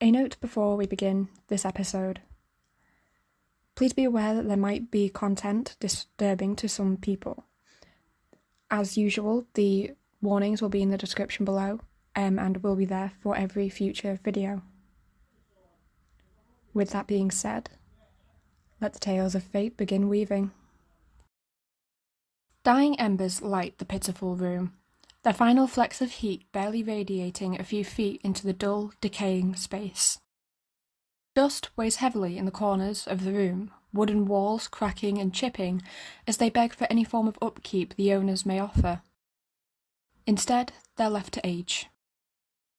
A note before we begin this episode. Please be aware that there might be content disturbing to some people. As usual, the warnings will be in the description below, and will be there for every future video. With that being said, let the tales of fate begin weaving. Dying embers light the pitiful room, their final flecks of heat barely radiating a few feet into the dull, decaying space. Dust weighs heavily in the corners of the room, wooden walls cracking and chipping as they beg for any form of upkeep the owners may offer. Instead, they're left to age.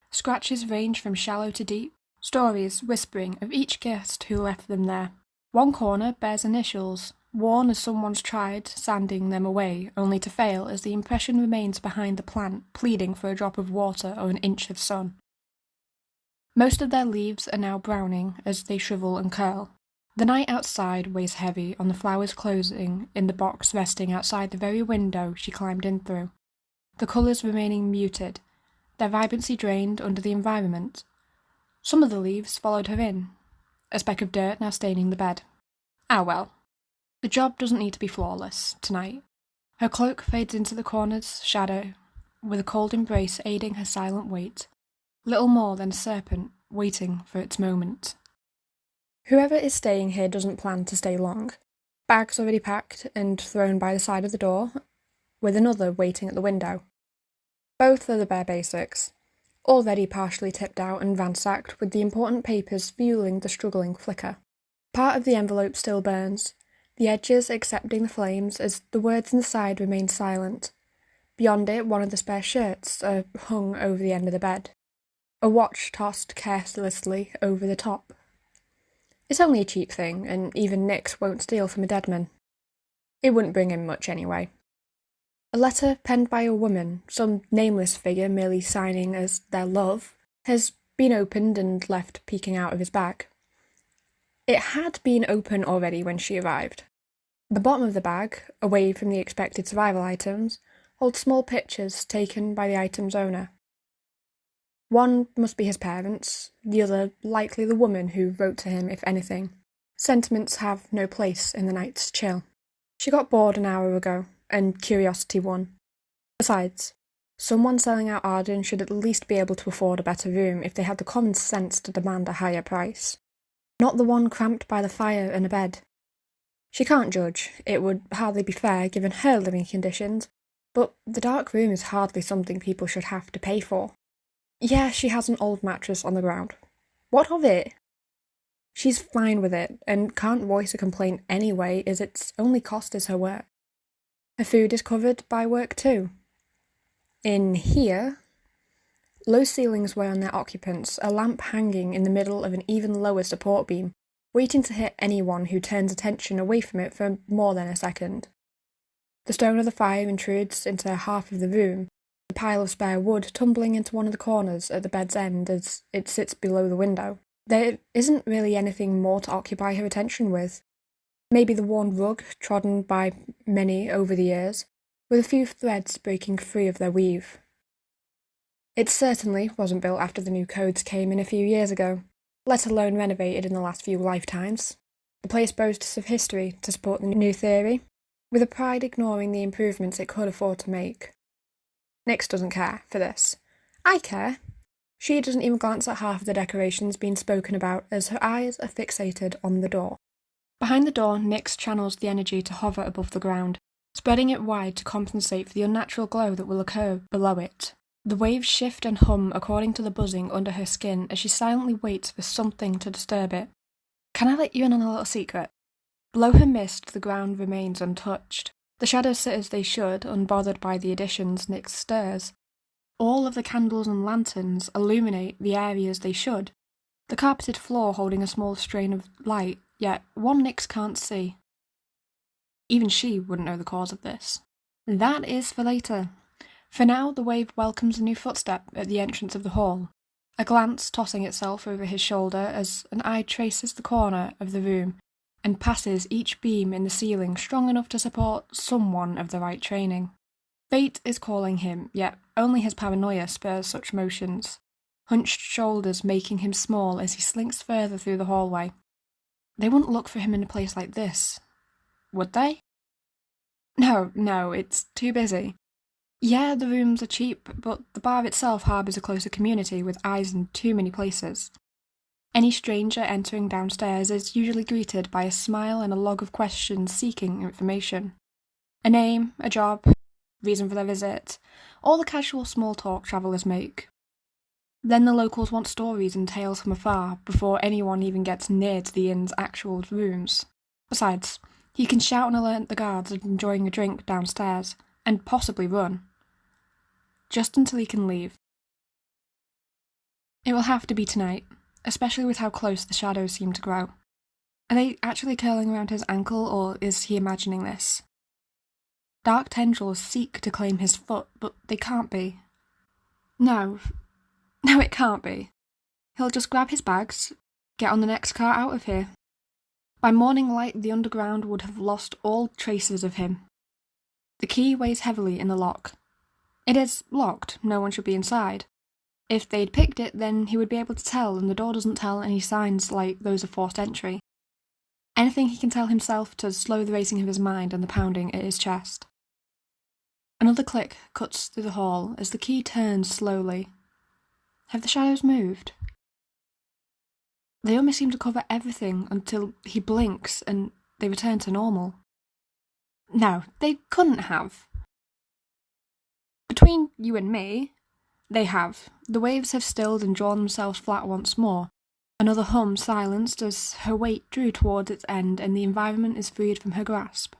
Scratches range from shallow to deep, stories whispering of each guest who left them there. One corner bears initials, worn as someone's tried sanding them away, only to fail as the impression remains behind the plant, pleading for a drop of water or an inch of sun. Most of their leaves are now browning as they shrivel and curl. The night outside weighs heavy on the flowers closing in the box resting outside the very window she climbed in through, the colours remaining muted, their vibrancy drained under the environment. Some of the leaves followed her in, a speck of dirt now staining the bed. Ah well. The job doesn't need to be flawless tonight. Her cloak fades into the corner's shadow, with a cold embrace aiding her silent weight, little more than a serpent waiting for its moment. Whoever is staying here doesn't plan to stay long. Bags already packed and thrown by the side of the door, with another waiting at the window. Both are the bare basics, already partially tipped out and ransacked, with the important papers fueling the struggling flicker. Part of the envelope still burns, the edges accepting the flames as the words inside remain silent. Beyond it, one of the spare shirts are hung over the end of the bed. A watch tossed carelessly over the top. It's only a cheap thing, and even Nix won't steal from a dead man. It wouldn't bring him much anyway. A letter penned by a woman, some nameless figure merely signing as their love, has been opened and left peeking out of his bag. It had been open already when she arrived. The bottom of the bag, away from the expected survival items, holds small pictures taken by the item's owner. One must be his parents, the other likely the woman who wrote to him, if anything. Sentiments have no place in the night's chill. She got bored an hour ago, and curiosity won. Besides, someone selling out Arden should at least be able to afford a better room if they had the common sense to demand a higher price. Not the one cramped by the fire and a bed. She can't judge, it would hardly be fair given her living conditions, but the dark room is hardly something people should have to pay for. Yeah, she has an old mattress on the ground. What of it? She's fine with it, and can't voice a complaint anyway, as its only cost is her work. Her food is covered by work too. In here, low ceilings weigh on their occupants, a lamp hanging in the middle of an even lower support beam, waiting to hit anyone who turns attention away from it for more than a second. The stone of the fire intrudes into half of the room, the pile of spare wood tumbling into one of the corners at the bed's end as it sits below the window. There isn't really anything more to occupy her attention with. Maybe the worn rug trodden by many over the years, with a few threads breaking free of their weave. It certainly wasn't built after the new codes came in a few years ago, let alone renovated in the last few lifetimes. The place boasts of history to support the new theory, with a pride ignoring the improvements it could afford to make. Nix doesn't care for this. I care. She doesn't even glance at half of the decorations being spoken about as her eyes are fixated on the door. Behind the door, Nix channels the energy to hover above the ground, spreading it wide to compensate for the unnatural glow that will occur below it. The waves shift and hum according to the buzzing under her skin as she silently waits for something to disturb it. Can I let you in on a little secret? Below her mist, the ground remains untouched. The shadows sit as they should, unbothered by the additions Nix stirs. All of the candles and lanterns illuminate the areas they should, the carpeted floor holding a small strain of light, yet one Nix can't see. Even she wouldn't know the cause of this. That is for later. For now, the wave welcomes a new footstep at the entrance of the hall, a glance tossing itself over his shoulder as an eye traces the corner of the room and passes each beam in the ceiling strong enough to support someone of the right training. Fate is calling him, yet only his paranoia spurs such motions. hunched shoulders making him small as he slinks further through the hallway. They wouldn't look for him in a place like this, would they? No, it's too busy. Yeah, the rooms are cheap, but the bar itself harbours a closer community with eyes in too many places. Any stranger entering downstairs is usually greeted by a smile and a log of questions seeking information. A name, a job, reason for their visit, all the casual small talk travellers make. Then the locals want stories and tales from afar before anyone even gets near to the inn's actual rooms. Besides, he can shout and alert the guards of enjoying a drink downstairs, and possibly run. Just until he can leave. It will have to be tonight, especially with how close the shadows seem to grow. Are they actually curling around his ankle, or is he imagining this? Dark tendrils seek to claim his foot, but they can't be. No, it can't be. He'll just grab his bags, get on the next car out of here. By morning light, the underground would have lost all traces of him. The key weighs heavily in the lock. It is locked, no one should be inside. If they'd picked it, then he would be able to tell, and the door doesn't tell any signs like those of forced entry. Anything he can tell himself to slow the racing of his mind and the pounding at his chest. Another click cuts through the hall as the key turns slowly. Have the shadows moved? They almost seem to cover everything until he blinks and they return to normal. No, they couldn't have. Between you and me, they have. The waves have stilled and drawn themselves flat once more. Another hum silenced as her weight drew towards its end and the environment is freed from her grasp.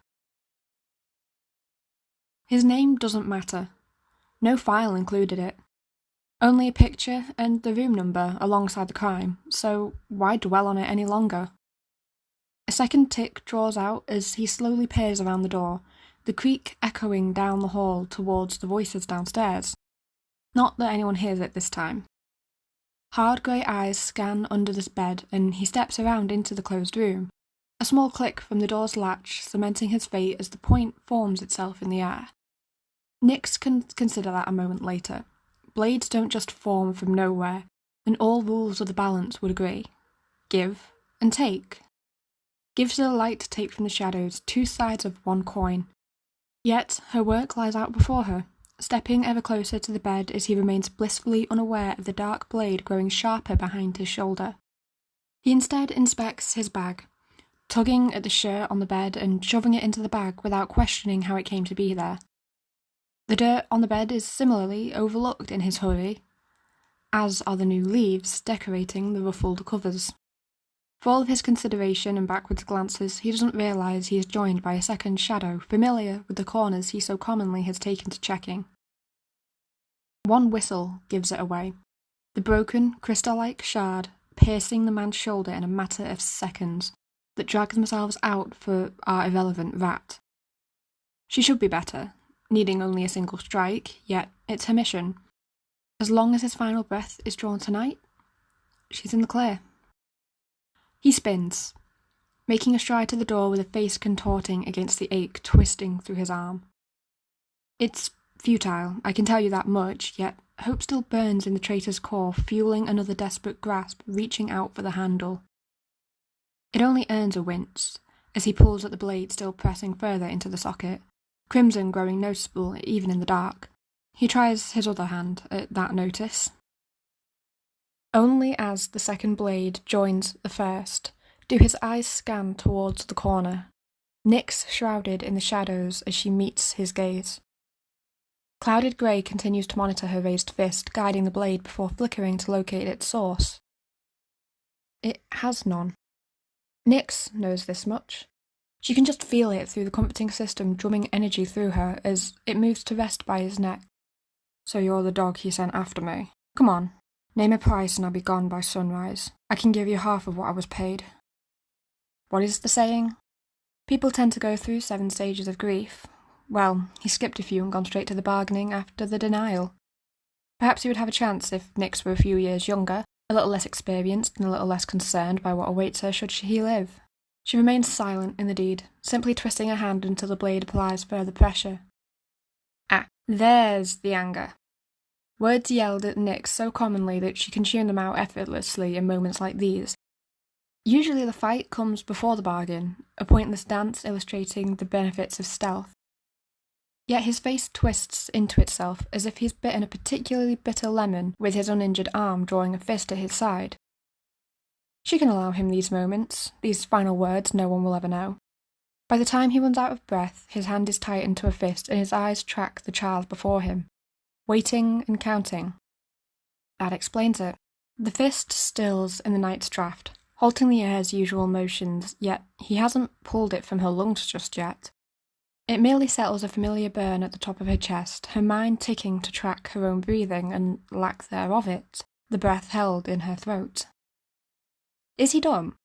His name doesn't matter. No file included it. Only a picture and the room number alongside the crime, so why dwell on it any longer? A second tick draws out as he slowly peers around the door, the creak echoing down the hall towards the voices downstairs. Not that anyone hears it this time. Hard grey eyes scan under this bed and he steps around into the closed room, a small click from the door's latch cementing his fate as the point forms itself in the air. Nix can consider that a moment later. Blades don't just form from nowhere, and all rules of the balance would agree. Give and take. Give to the light to take from the shadows, two sides of one coin. Yet her work lies out before her, stepping ever closer to the bed as he remains blissfully unaware of the dark blade growing sharper behind his shoulder. He instead inspects his bag, tugging at the shirt on the bed and shoving it into the bag without questioning how it came to be there. The dirt on the bed is similarly overlooked in his hurry, as are the new leaves decorating the ruffled covers. For all of his consideration and backwards glances, he doesn't realise he is joined by a second shadow familiar with the corners he so commonly has taken to checking. One whistle gives it away, the broken, crystal-like shard piercing the man's shoulder in a matter of seconds that drag themselves out for our irrelevant rat. She should be better, needing only a single strike, yet it's her mission. As long as his final breath is drawn tonight, she's in the clear. He spins, making a stride to the door with a face contorting against the ache twisting through his arm. It's futile, I can tell you that much, yet hope still burns in the traitor's core, fueling another desperate grasp, reaching out for the handle. It only earns a wince, as he pulls at the blade still pressing further into the socket, crimson growing noticeable even in the dark. He tries his other hand at that notice. Only as the second blade joins the first do his eyes scan towards the corner, Nyx shrouded in the shadows as she meets his gaze. Clouded grey continues to monitor her raised fist, guiding the blade before flickering to locate its source. It has none. Nyx knows this much. She can just feel it through the comforting system drumming energy through her as it moves to rest by his neck. So you're the dog he sent after me? Come on, name a price and I'll be gone by sunrise. I can give you half of what I was paid. What is the saying? People tend to go through 7 stages of grief. Well, he skipped a few and gone straight to the bargaining after the denial. Perhaps he would have a chance if Nyx were a few years younger, a little less experienced and a little less concerned by what awaits her should he live. She remains silent in the deed, simply twisting her hand until the blade applies further pressure. Ah, there's the anger. Words yelled at Nyx so commonly that she can tune them out effortlessly in moments like these. Usually the fight comes before the bargain, a pointless dance illustrating the benefits of stealth. Yet his face twists into itself as if he's bitten a particularly bitter lemon with his uninjured arm drawing a fist at his side. She can allow him these moments, these final words no one will ever know. By the time he runs out of breath, his hand is tightened to a fist and his eyes track the child before him, waiting and counting. That explains it. The fist stills in the night's draft, halting the air's usual motions, yet he hasn't pulled it from her lungs just yet. It merely settles a familiar burn at the top of her chest, her mind ticking to track her own breathing and lack thereof it, the breath held in her throat. Is he dumb?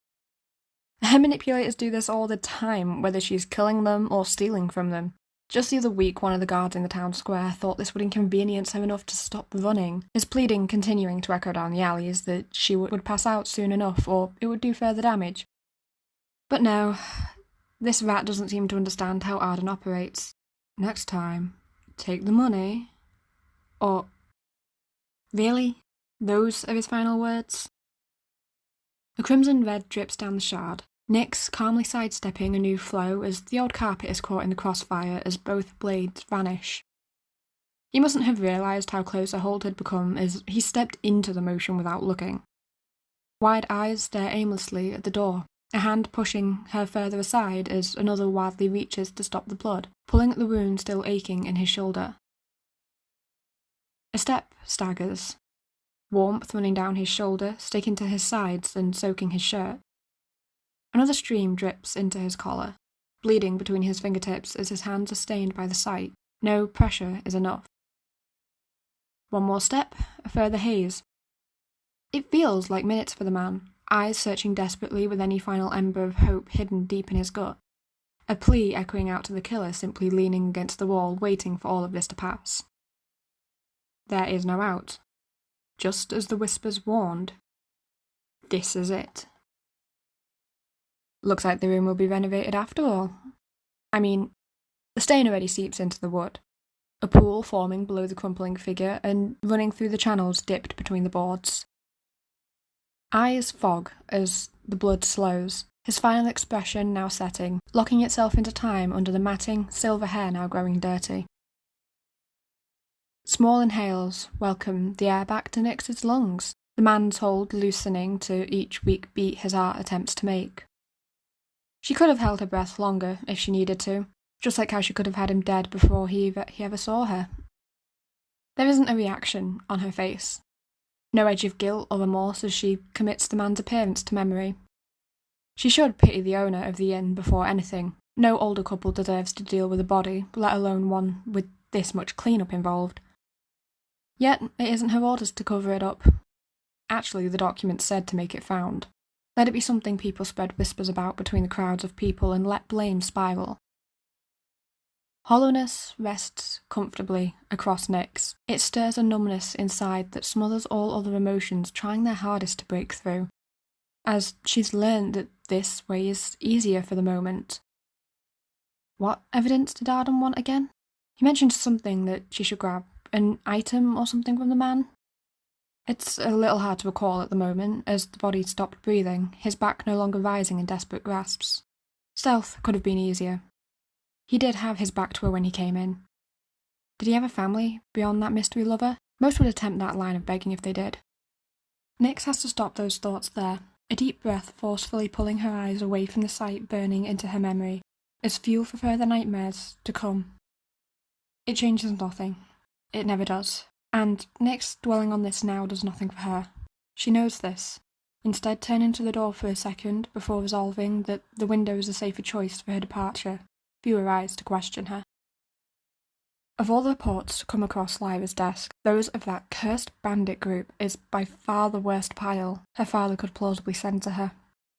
Her manipulators do this all the time, whether she's killing them or stealing from them. Just the other week, one of the guards in the town square thought this would inconvenience her enough to stop running, his pleading continuing to echo down the alleys that she would pass out soon enough or it would do further damage. But no, this rat doesn't seem to understand how Arden operates. Next time, take the money. Or... Really? Those are his final words? A crimson red drips down the shard, Nyx calmly sidestepping a new flow as the old carpet is caught in the crossfire as both blades vanish. He mustn't have realised how close a hold had become as he stepped into the motion without looking. Wide eyes stare aimlessly at the door, a hand pushing her further aside as another wildly reaches to stop the blood, pulling at the wound still aching in his shoulder. A step staggers, warmth running down his shoulder, sticking to his sides and soaking his shirt. Another stream drips into his collar, bleeding between his fingertips as his hands are stained by the sight. No pressure is enough. One more step, a further haze. It feels like minutes for the man, eyes searching desperately with any final ember of hope hidden deep in his gut. A plea echoing out to the killer simply leaning against the wall, waiting for all of this to pass. There is no out. Just as the whispers warned. This is it. Looks like the room will be renovated after all. I mean, the stain already seeps into the wood. A pool forming below the crumpling figure and running through the channels dipped between the boards. Eyes fog as the blood slows, his final expression now setting, locking itself into time under the matting, silver hair now growing dirty. Small inhales welcome the air back to Nyx's lungs, the man's hold loosening to each weak beat his heart attempts to make. She could have held her breath longer if she needed to, just like how she could have had him dead before he ever saw her. There isn't a reaction on her face. No edge of guilt or remorse as she commits the man's appearance to memory. She should pity the owner of the inn before anything. No older couple deserves to deal with a body, let alone one with this much clean-up involved. Yet, it isn't her orders to cover it up. Actually, the document said to make it found. Let it be something people spread whispers about between the crowds of people and let blame spiral. Hollowness rests comfortably across Nyx. It stirs a numbness inside that smothers all other emotions trying their hardest to break through, as she's learned that this way is easier for the moment. What evidence did Arden want again? He mentioned something that she should grab. An item or something from the man? It's a little hard to recall at the moment, as the body stopped breathing, his back no longer rising in desperate grasps. Stealth could have been easier. He did have his back to her when he came in. Did he have a family beyond that mystery lover? Most would attempt that line of begging if they did. Nyx has to stop those thoughts there, a deep breath forcefully pulling her eyes away from the sight burning into her memory, as fuel for further nightmares to come. It changes nothing. It never does. And Nyx dwelling on this now does nothing for her. She knows this, instead turning to the door for a second before resolving that the window is a safer choice for her departure, fewer eyes to question her. Of all the reports to come across Lyra's desk, those of that cursed bandit group is by far the worst pile her father could plausibly send to her.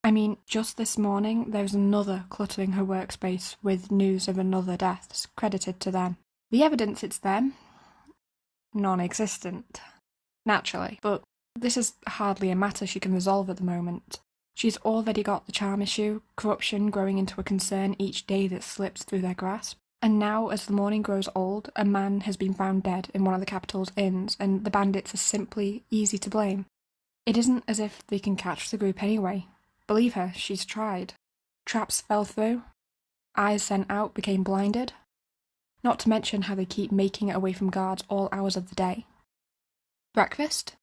I mean, just this morning there's another cluttering her workspace with news of another deaths credited to them. The evidence it's them? Non-existent. Naturally, but this is hardly a matter she can resolve at the moment. She's already got the charm issue, corruption growing into a concern each day that slips through their grasp. And now, as the morning grows old, a man has been found dead in one of the capital's inns, and the bandits are simply easy to blame. It isn't as if they can catch the group anyway. Believe her, she's tried. Traps fell through. Eyes sent out became blinded. Not to mention how they keep making it away from guards all hours of the day. Breakfast?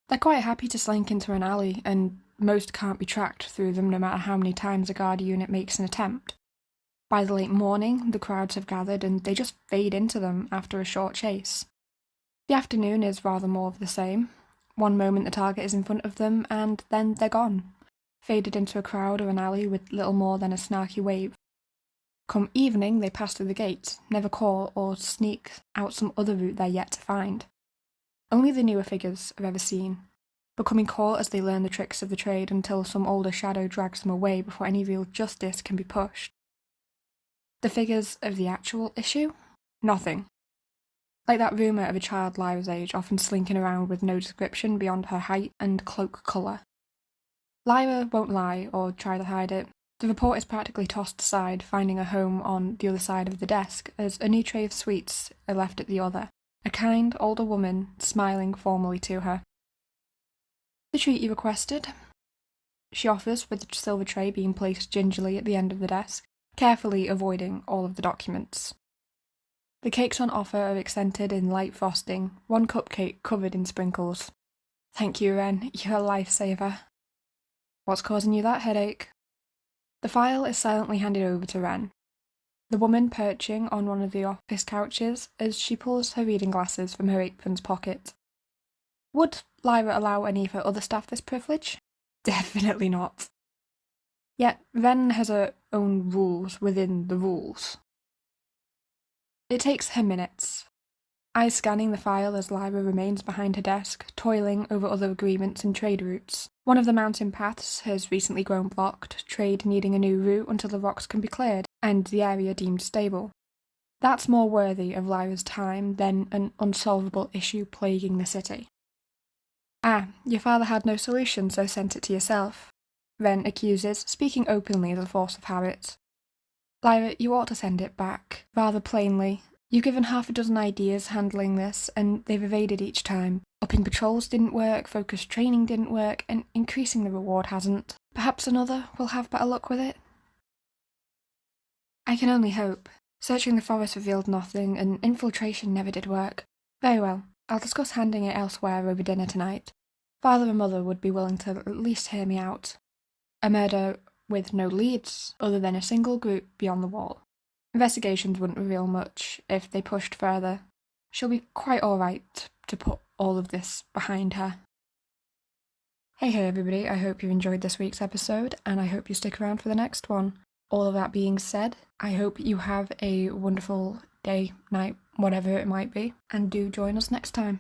They're quite happy to slink into an alley, and most can't be tracked through them no matter how many times a guard unit makes an attempt. By the late morning, the crowds have gathered and they just fade into them after a short chase. The afternoon is rather more of the same. One moment the target is in front of them, and then they're gone, faded into a crowd or an alley with little more than a snarky wave. Come evening, they pass through the gate, never call or sneak out some other route they're yet to find. Only the newer figures are ever seen, becoming caught as they learn the tricks of the trade until some older shadow drags them away before any real justice can be pushed. The figures of the actual issue? Nothing. Like that rumour of a child Lyra's age often slinking around with no description beyond her height and cloak colour. Lyra won't lie or try to hide it. The report is practically tossed aside, finding a home on the other side of the desk as a new tray of sweets are left at the other, a kind, older woman smiling formally to her. The treat you requested, she offers, with the silver tray being placed gingerly at the end of the desk, carefully avoiding all of the documents. The cakes on offer are accented in light frosting, one cupcake covered in sprinkles. Thank you, Ren, you're a lifesaver. What's causing you that headache? The file is silently handed over to Ren, the woman perching on one of the office couches as she pulls her reading glasses from her apron's pocket. Would Lyra allow any of her other staff this privilege? Definitely not. Yet Ren has her own rules within the rules. It takes her minutes, eyes scanning the file as Lyra remains behind her desk, toiling over other agreements and trade routes. One of the mountain paths has recently grown blocked, trade needing a new route until the rocks can be cleared, and the area deemed stable. That's more worthy of Lyra's time than an unsolvable issue plaguing the city. Ah, your father had no solution, so sent it to yourself, Ren accuses, speaking openly as a force of habit. Lyra, you ought to send it back, rather plainly. You've given half a dozen ideas handling this, and they've evaded each time. Upping patrols didn't work, focused training didn't work, and increasing the reward hasn't. Perhaps another will have better luck with it? I can only hope. Searching the forest revealed nothing, and infiltration never did work. Very well, I'll discuss handing it elsewhere over dinner tonight. Father and Mother would be willing to at least hear me out. A murder with no leads, other than a single group beyond the wall. Investigations wouldn't reveal much if they pushed further. She'll be quite alright to put all of this behind her. Hey everybody, I hope you enjoyed this week's episode, and I hope you stick around for the next one. All of that being said, I hope you have a wonderful day, night, whatever it might be, and do join us next time.